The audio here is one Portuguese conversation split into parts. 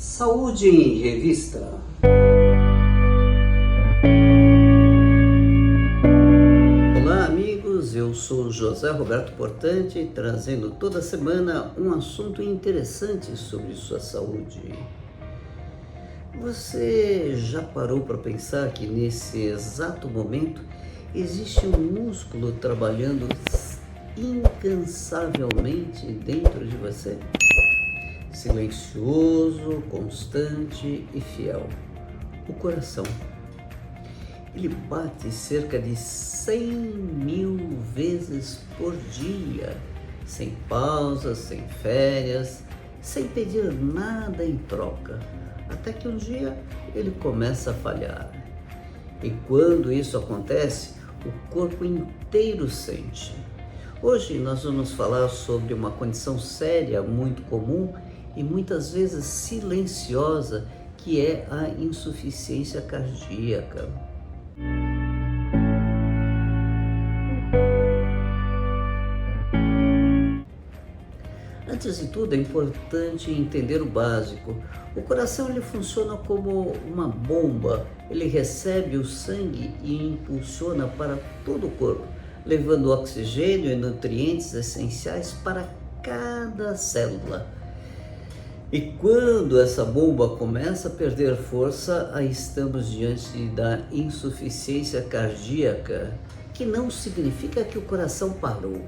Saúde em Revista. Olá amigos, eu sou José Roberto Portante, trazendo toda semana um assunto interessante sobre sua saúde. Você já parou para pensar que nesse exato momento existe um músculo trabalhando incansavelmente dentro de você? Silencioso, constante e fiel. O coração. Ele bate cerca de 100.000 vezes por dia, sem pausas, sem férias, sem pedir nada em troca, até que um dia ele começa a falhar. E quando isso acontece, o corpo inteiro sente. Hoje nós vamos falar sobre uma condição séria, muito comum e muitas vezes silenciosa, que é a insuficiência cardíaca. Antes de tudo, é importante entender o básico. O coração ele funciona como uma bomba. Ele recebe o sangue e impulsiona para todo o corpo, levando oxigênio e nutrientes essenciais para cada célula. E quando essa bomba começa a perder força, aí estamos diante da insuficiência cardíaca, que não significa que o coração parou.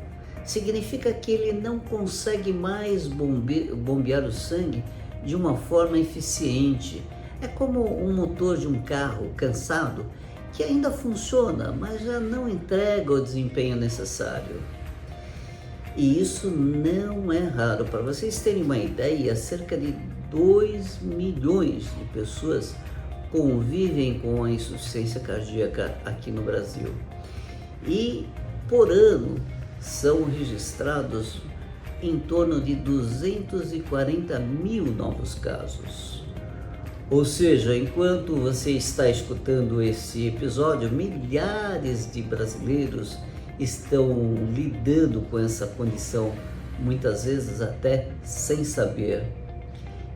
Significa que ele não consegue mais bombear o sangue de uma forma eficiente. É como um motor de um carro cansado que ainda funciona, mas já não entrega o desempenho necessário. E isso não é raro. Para vocês terem uma ideia, cerca de 2 milhões de pessoas convivem com a insuficiência cardíaca aqui no Brasil. E por ano são registrados em torno de 240.000 novos casos. Ou seja, enquanto você está escutando esse episódio, milhares de brasileiros estão lidando com essa condição, muitas vezes até sem saber.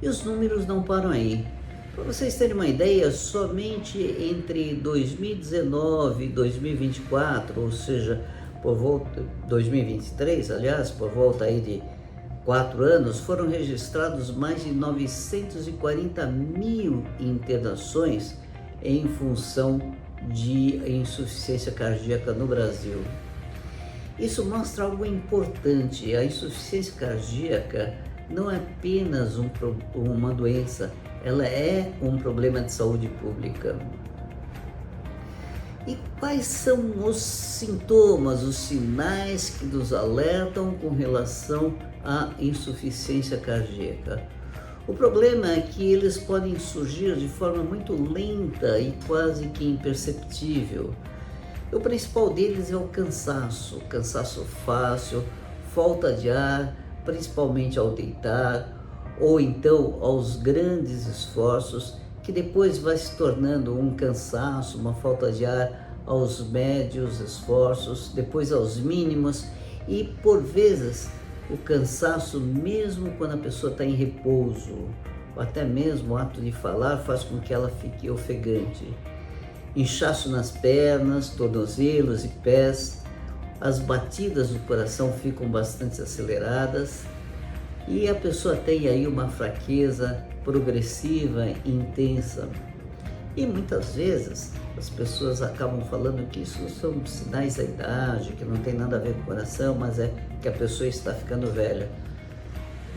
E os números não param aí. Para vocês terem uma ideia, somente entre 2019 e 2024, ou seja, por volta 2023, aliás, por volta aí de 4 anos, foram registrados mais de 940.000 internações em função de insuficiência cardíaca no Brasil. Isso mostra algo importante. A insuficiência cardíaca não é apenas uma doença, ela é um problema de saúde pública. E quais são os sintomas, os sinais que nos alertam com relação à insuficiência cardíaca? O problema é que eles podem surgir de forma muito lenta e quase que imperceptível. O principal deles é o cansaço fácil, falta de ar, principalmente ao deitar, ou então aos grandes esforços, que depois vai se tornando um cansaço, uma falta de ar aos médios esforços, depois aos mínimos e, por vezes, o cansaço mesmo quando a pessoa está em repouso, ou até mesmo o ato de falar faz com que ela fique ofegante. Inchaço nas pernas, tornozelos e pés, as batidas do coração ficam bastante aceleradas e a pessoa tem aí uma fraqueza progressiva e intensa. E muitas vezes as pessoas acabam falando que isso são sinais da idade, que não tem nada a ver com o coração, mas é que a pessoa está ficando velha.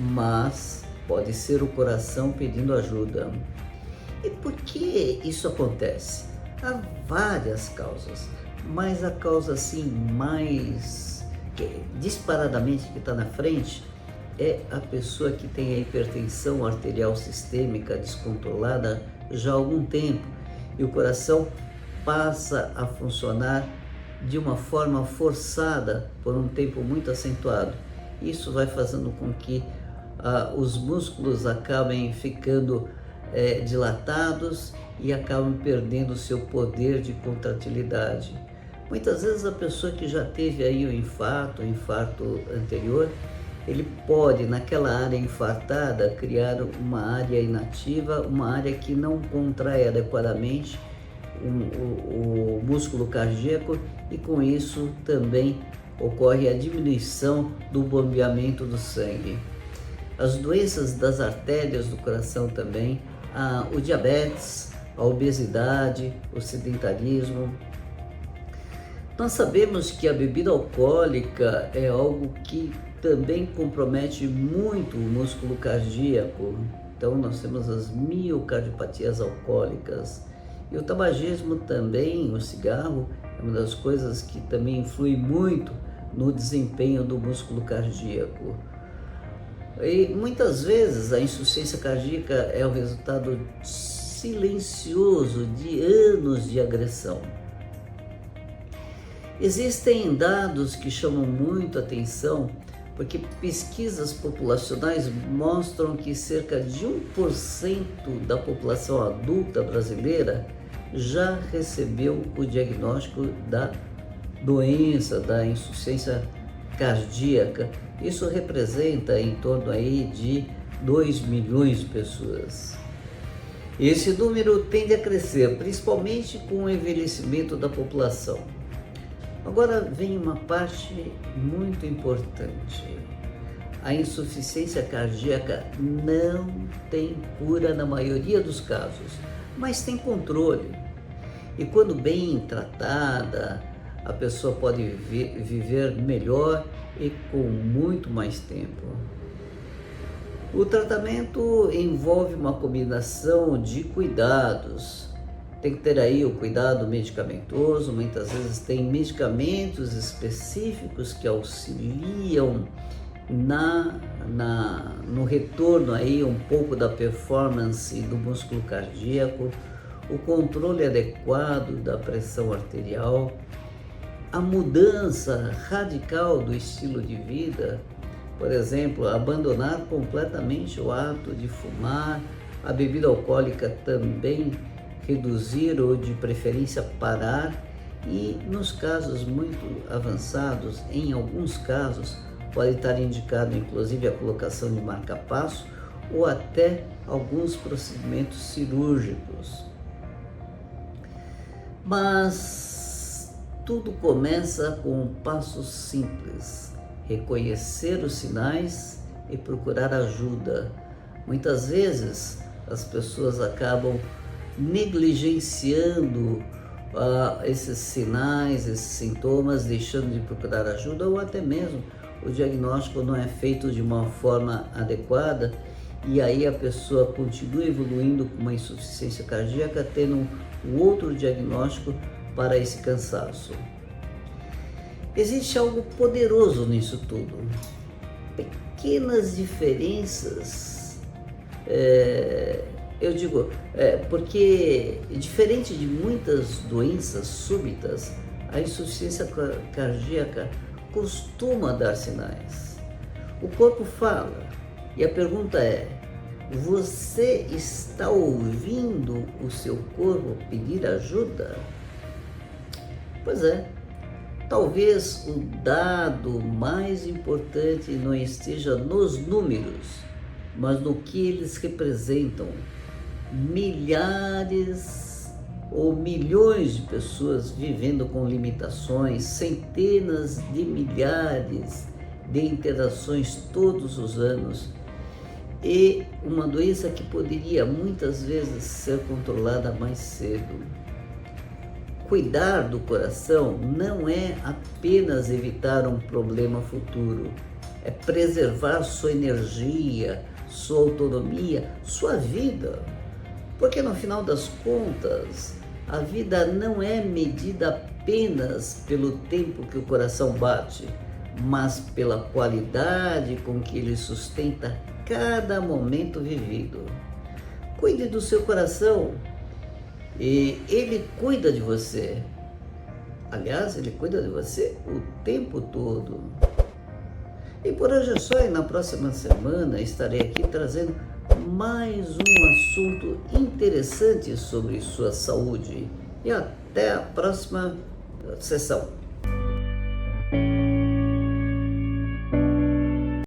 Mas pode ser o coração pedindo ajuda. E por que isso acontece? Há várias causas, mas a causa assim mais disparadamente que está na frente é a pessoa que tem a hipertensão arterial sistêmica descontrolada já há algum tempo e o coração passa a funcionar de uma forma forçada por um tempo muito acentuado. Isso vai fazendo com que os músculos acabem ficando dilatados e acabam perdendo o seu poder de contratilidade. Muitas vezes a pessoa que já teve aí o infarto anterior, ele pode, naquela área infartada, criar uma área inativa, uma área que não contrai adequadamente o músculo cardíaco, e com isso também ocorre a diminuição do bombeamento do sangue. As doenças das artérias do coração também, o diabetes, a obesidade, o sedentarismo. Nós sabemos que a bebida alcoólica é algo que também compromete muito o músculo cardíaco. Então nós temos as miocardiopatias alcoólicas. E o tabagismo também, o cigarro, é uma das coisas que também influi muito no desempenho do músculo cardíaco. E muitas vezes a insuficiência cardíaca é o resultado silencioso de anos de agressão. Existem dados que chamam muito a atenção, porque pesquisas populacionais mostram que cerca de 1% da população adulta brasileira já recebeu o diagnóstico da doença, da insuficiência cardíaca. Isso representa em torno aí de 2 milhões de pessoas. Esse número tende a crescer, principalmente com o envelhecimento da população. Agora vem uma parte muito importante. A insuficiência cardíaca não tem cura na maioria dos casos, mas tem controle. E quando bem tratada, a pessoa pode viver melhor e com muito mais tempo. O tratamento envolve uma combinação de cuidados. Tem que ter aí o cuidado medicamentoso, muitas vezes tem medicamentos específicos que auxiliam no retorno aí um pouco da performance do músculo cardíaco, o controle adequado da pressão arterial, a mudança radical do estilo de vida, por exemplo, abandonar completamente o hábito de fumar, a bebida alcoólica também reduzir ou de preferência parar, e nos casos muito avançados, em alguns casos, pode estar indicado inclusive a colocação de marca-passo ou até alguns procedimentos cirúrgicos. Mas tudo começa com um passo simples: reconhecer os sinais e procurar ajuda. Muitas vezes as pessoas acabam negligenciando esses sinais, esses sintomas, deixando de procurar ajuda, ou até mesmo o diagnóstico não é feito de uma forma adequada, e aí a pessoa continua evoluindo com uma insuficiência cardíaca, tendo um outro diagnóstico para esse cansaço. Existe algo poderoso nisso tudo. Pequenas diferenças, porque diferente de muitas doenças súbitas, a insuficiência cardíaca costuma dar sinais. O corpo fala, e a pergunta é: você está ouvindo o seu corpo pedir ajuda? Pois é, talvez o dado mais importante não esteja nos números, mas no que eles representam. Milhares ou milhões de pessoas vivendo com limitações, centenas de milhares de interações todos os anos, e uma doença que poderia muitas vezes ser controlada mais cedo. Cuidar do coração não é apenas evitar um problema futuro, é preservar sua energia, sua autonomia, sua vida. Porque no final das contas, a vida não é medida apenas pelo tempo que o coração bate, mas pela qualidade com que ele sustenta cada momento vivido. Cuide do seu coração e ele cuida de você. Aliás, ele cuida de você o tempo todo. E por hoje é só, e na próxima semana estarei aqui trazendo mais um assunto interessante sobre sua saúde. E até a próxima sessão.